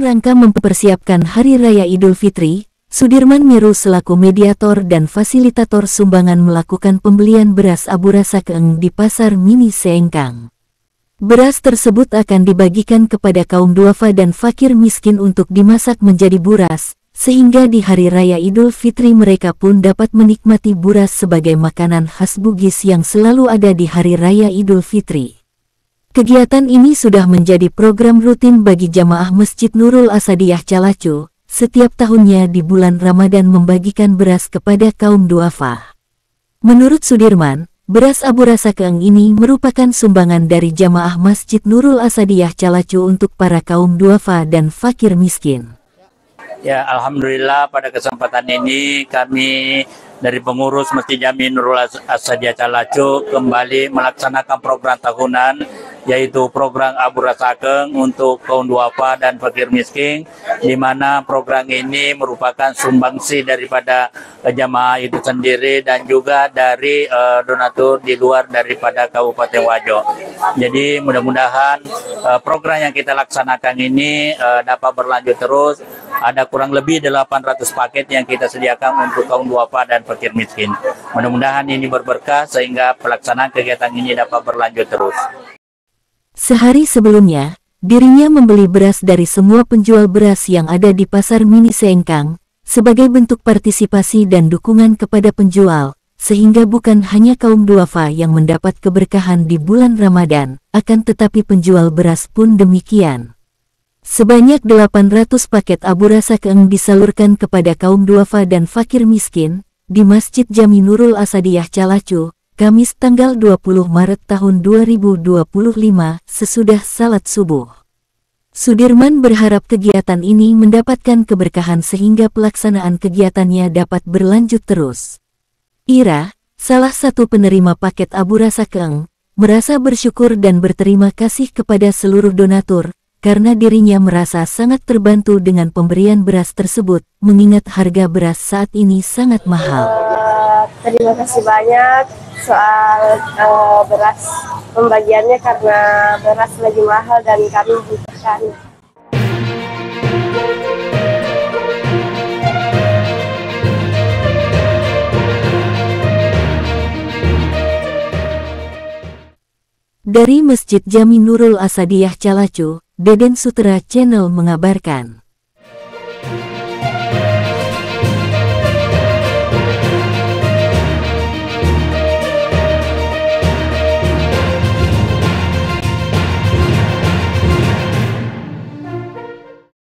rangka mempersiapkan Hari Raya Idul Fitri, Sudirman Miru selaku mediator dan fasilitator sumbangan melakukan pembelian beras abu rasa keeng di Pasar Mini Seengkang. Beras tersebut akan dibagikan kepada kaum duafa dan fakir miskin untuk dimasak menjadi buras, sehingga di Hari Raya Idul Fitri mereka pun dapat menikmati buras sebagai makanan khas Bugis yang selalu ada di Hari Raya Idul Fitri. Kegiatan ini sudah menjadi program rutin bagi jamaah Masjid Nurul Asadiyah Calacu, setiap tahunnya di bulan Ramadan membagikan beras kepada kaum duafa. Menurut Sudirman, beras abu rasa keeng ini merupakan sumbangan dari jamaah Masjid Nurul Asadiyah Calacu untuk para kaum duafa dan fakir miskin. Ya, alhamdulillah pada kesempatan ini kami dari pengurus Masjid Jami Nurul Asadiyah Calacu kembali melaksanakan program tahunan, yaitu program abu rasa keeng untuk kaum duafa dan fakir miskin, di mana program ini merupakan sumbangsi daripada jamaah itu sendiri dan juga dari donatur di luar daripada Kabupaten Wajo. Jadi mudah-mudahan program yang kita laksanakan ini dapat berlanjut terus. Ada kurang lebih 800 paket yang kita sediakan untuk kaum duafa dan fakir miskin. Mudah-mudahan ini berberkah sehingga pelaksanaan kegiatan ini dapat berlanjut terus. Sehari sebelumnya, dirinya membeli beras dari semua penjual beras yang ada di Pasar Mini Seengkang, sebagai bentuk partisipasi dan dukungan kepada penjual, sehingga bukan hanya kaum duafa yang mendapat keberkahan di bulan Ramadan, akan tetapi penjual beras pun demikian. Sebanyak 800 paket abu rasa keeng disalurkan kepada kaum duafa dan fakir miskin, di Masjid Jami Nurul Asadiyah Calacu, Kamis tanggal 20 Maret tahun 2025 sesudah salat subuh. Sudirman berharap kegiatan ini mendapatkan keberkahan sehingga pelaksanaan kegiatannya dapat berlanjut terus. Ira, salah satu penerima paket abu rasa keeng, merasa bersyukur dan berterima kasih kepada seluruh donatur, karena dirinya merasa sangat terbantu dengan pemberian beras tersebut, mengingat harga beras saat ini sangat mahal. Terima kasih banyak soal beras pembagiannya, karena beras lagi mahal dan kami butuhkan. Dari Masjid Jami Nurul Asadiyah Calacu, Deden Sutera Channel mengabarkan.